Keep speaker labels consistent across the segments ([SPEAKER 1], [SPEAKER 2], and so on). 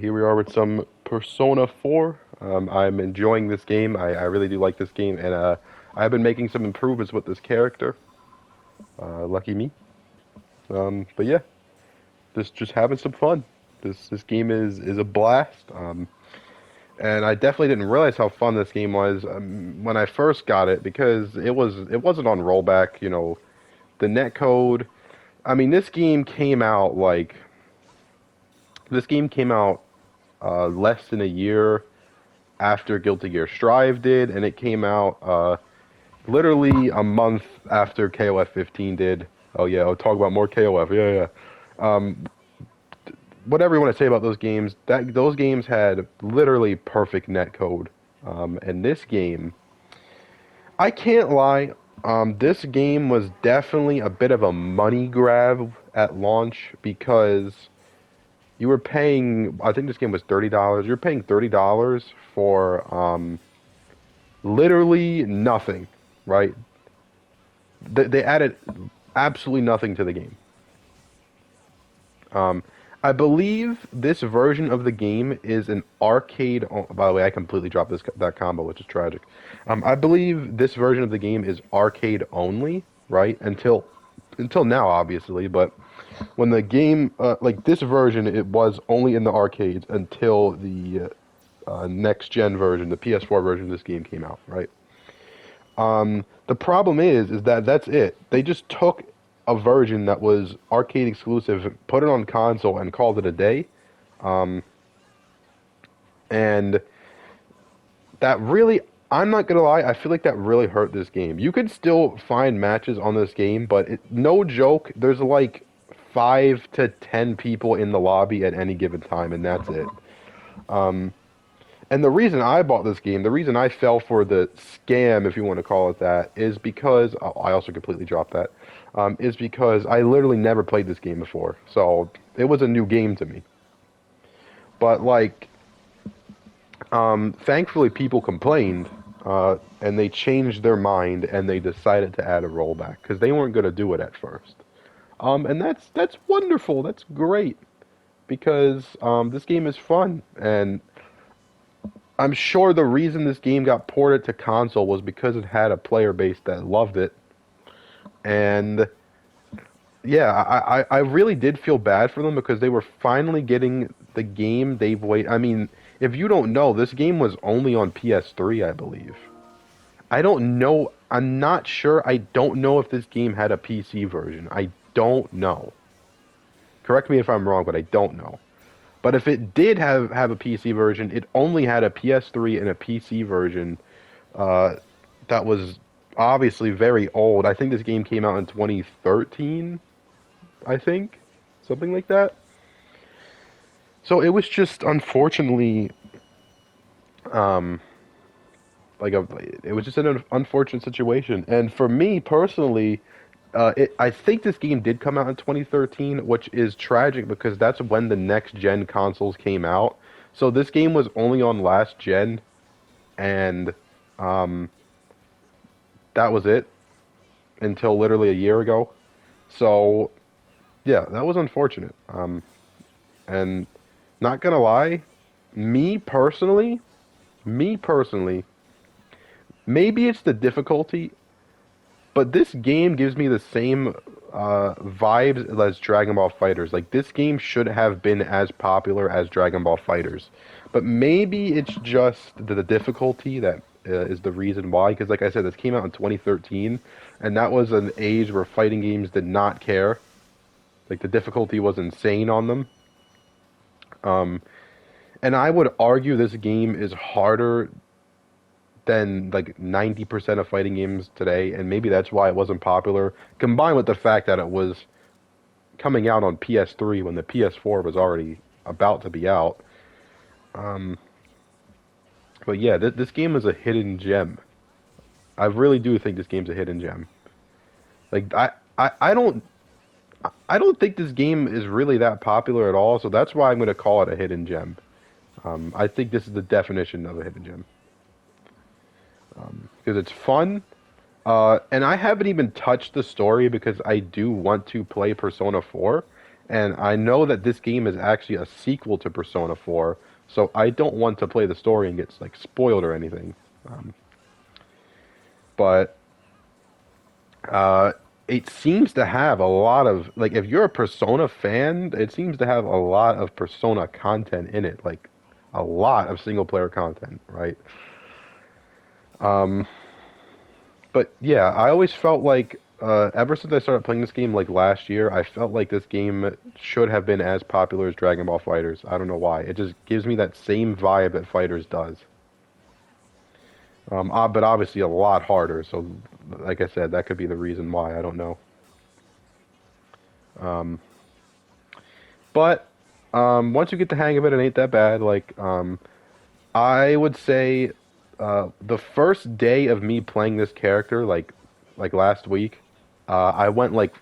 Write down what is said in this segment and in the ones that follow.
[SPEAKER 1] here we are with some Persona 4. I'm enjoying this game. I really do like this game, and I've been making some improvements with this character. Lucky me. But yeah, just having some fun. This game is a blast. And I definitely didn't realize how fun this game was when I first got it because it wasn't on rollback. You know, the netcode. I mean, this game came out less than a year after guiltygearstrive did, and it came out literally a month after KOF 15 did. Oh yeah, I'll talk about more KOF. Yeah. Whatever you want to say about those games, those games had literally perfect netcode. And this game, I can't lie, this game was definitely a bit of a money grab at launch because you were paying, I think this game was $30. You're paying $30 for literally nothing, right? They added absolutely nothing to the game. I believe this version of the game is an arcade. By the way, I completely dropped that combo, which is tragic. I believe this version of the game is arcade only, right? Until now, obviously. But when the game, like this version, it was only in the arcades until the next gen version, the PS4 version of this game came out, right? The problem is that that's it. They just took a version that was arcade exclusive, put it on console, and called it a day. And that really, I'm not gonna lie, I feel like that really hurt this game. You could still find matches on this game, but no joke, there's like 5 to 10 people in the lobby at any given time, and that's it. And the reason I bought this game, the reason I fell for the scam, if you want to call it that, is because, I also completely dropped that, is because I literally never played this game before. So, it was a new game to me. But, like, thankfully people complained, and they changed their mind, and they decided to add a rollback, because they weren't going to do it at first. And that's wonderful, that's great, because this game is fun, and I'm sure the reason this game got ported to console was because it had a player base that loved it. And yeah, I really did feel bad for them because they were finally getting the game they've waited. I mean, if you don't know, this game was only on PS3, I believe. I don't know. I'm not sure. I don't know if this game had a PC version. I don't know. Correct me if I'm wrong, but I don't know. But if it did have a PC version, it only had a PS3 and a PC version that was obviously very old. I think this game came out in 2013, I think. Something like that. So it was just, unfortunately, it was just an unfortunate situation. And for me, personally, I think this game did come out in 2013, which is tragic because that's when the next gen consoles came out. So this game was only on last gen, and that was it until literally a year ago. So yeah, that was unfortunate. And not gonna lie, me personally, maybe it's the difficulty. But this game gives me the same vibes as Dragon Ball FighterZ. Like, this game should have been as popular as Dragon Ball FighterZ. But maybe it's just the difficulty that is the reason why. Because, like I said, this came out in 2013. And that was an age where fighting games did not care. Like, the difficulty was insane on them. And I would argue this game is harder than like 90% of fighting games today, and maybe that's why it wasn't popular, combined with the fact that it was coming out on PS3 when the PS4 was already about to be out. But yeah, this game is a hidden gem. I really do think this game's a hidden gem. Like, I don't think this game is really that popular at all, so that's why I'm going to call it a hidden gem. I think this is the definition of a hidden gem. Because it's fun, and I haven't even touched the story because I do want to play Persona 4, And I know that this game is actually a sequel to Persona 4, so I don't want to play the story and get like spoiled or anything. But it seems to have a lot of, like, if you're a Persona fan, it seems to have a lot of Persona content in it, like a lot of single player content, right? But yeah, I always felt like, ever since I started playing this game like last year, I felt like this game should have been as popular as Dragon Ball FighterZ. I don't know why. It just gives me that same vibe that FighterZ does. But obviously a lot harder, so like I said, that could be the reason why, I don't know. But once you get the hang of it, it ain't that bad. Like, I would say the first day of me playing this character, like last week, I went like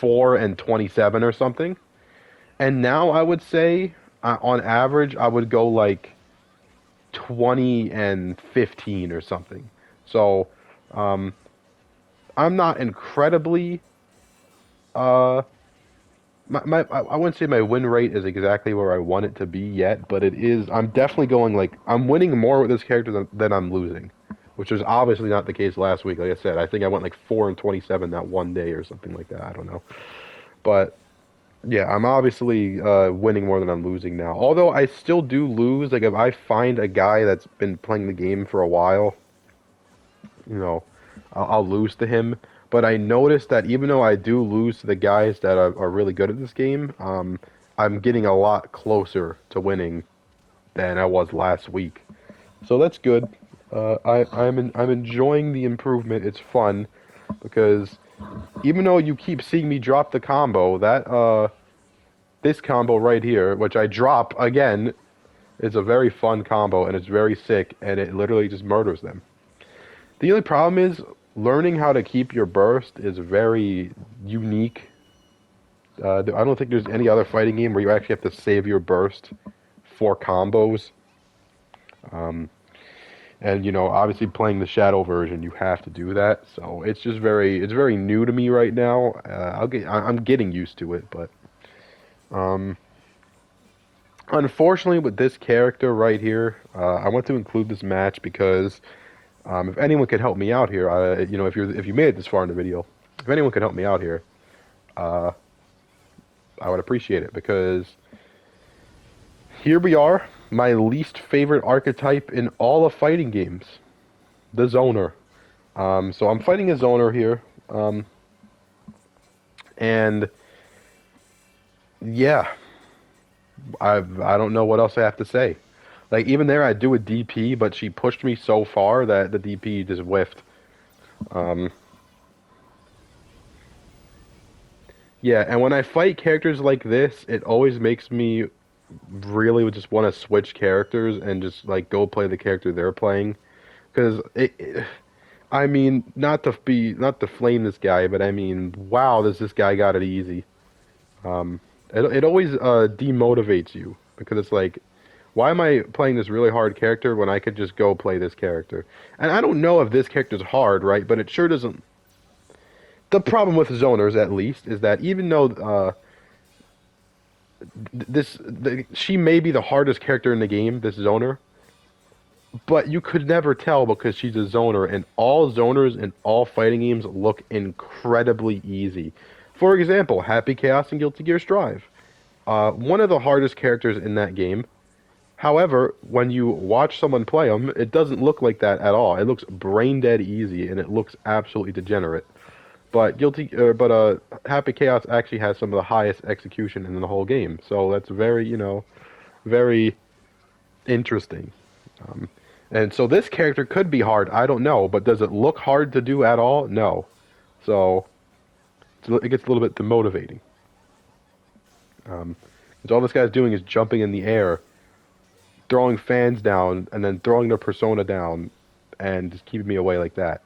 [SPEAKER 1] 4-27 or something. And now I would say, on average, I would go like 20-15 or something. So, I'm not incredibly, I wouldn't say my win rate is exactly where I want it to be yet, but it is, I'm definitely going like, I'm winning more with this character than I'm losing, which was obviously not the case last week. Like I said, I think I went like 4-27 that one day or something like that, I don't know. But, yeah, I'm obviously winning more than I'm losing now. Although I still do lose. Like, if I find a guy that's been playing the game for a while, you know, I'll lose to him. But I noticed that even though I do lose to the guys that are really good at this game, I'm getting a lot closer to winning than I was last week. So that's good. I'm enjoying the improvement. It's fun because even though you keep seeing me drop the combo, that this combo right here, which I drop again, is a very fun combo and it's very sick and it literally just murders them. The only problem is learning how to keep your burst is very unique. I don't think there's any other fighting game where you actually have to save your burst for combos. And you know, obviously playing the Shadow version, you have to do that. So it's just it's very new to me right now. I'm getting used to it, but unfortunately with this character right here, I want to include this match because if anyone could help me out here, you know, if you made it this far in the video, if anyone could help me out here, I would appreciate it because here we are. My least favorite archetype in all of fighting games, the zoner. So I'm fighting a zoner here, and yeah, I don't know what else I have to say. Like, even there, I do a DP, but she pushed me so far that the DP just whiffed. Yeah, and when I fight characters like this, it always makes me really would just want to switch characters and just like go play the character they're playing, because I mean, not to flame this guy, but I mean, wow, this guy got it easy. It always demotivates you because it's like, why am I playing this really hard character when I could just go play this character? And I don't know if this character's hard, right? But it sure doesn't. The problem with zoners, at least, is that even though she may be the hardest character in the game, this zoner, but you could never tell because she's a zoner, and all zoners in all fighting games look incredibly easy. For example, Happy Chaos and guiltygearstrive. One of the hardest characters in that game. However, when you watch someone play them, it doesn't look like that at all. It looks brain dead easy, and it looks absolutely degenerate. But Happy Chaos actually has some of the highest execution in the whole game, so that's very, you know, very interesting. And so this character could be hard, I don't know, but does it look hard to do at all? No. So it gets a little bit demotivating. Because all this guy's doing is jumping in the air, throwing fans down, and then throwing their persona down, and just keeping me away like that.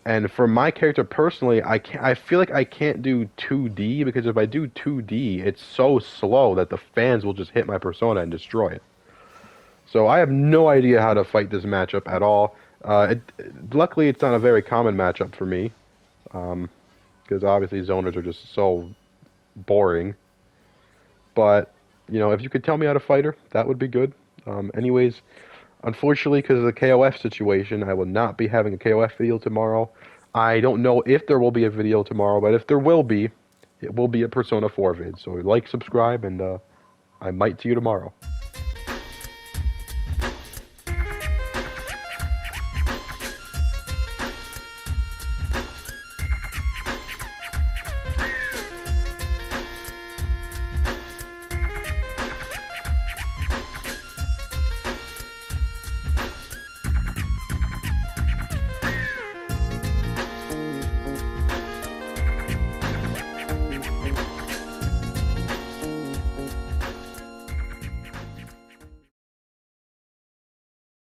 [SPEAKER 1] And for my character personally, I feel like I can't do 2D, because if I do 2D, it's so slow that the fans will just hit my persona and destroy it. So I have no idea how to fight this matchup at all. Luckily, it's not a very common matchup for me, because obviously zoners are just so boring. But, you know, if you could tell me how to fight her, that would be good. Anyways, unfortunately, because of the KOF situation, I will not be having a KOF video tomorrow. I don't know if there will be a video tomorrow, but if there will be, it will be a Persona 4 vid. So like, subscribe, and I might see you tomorrow.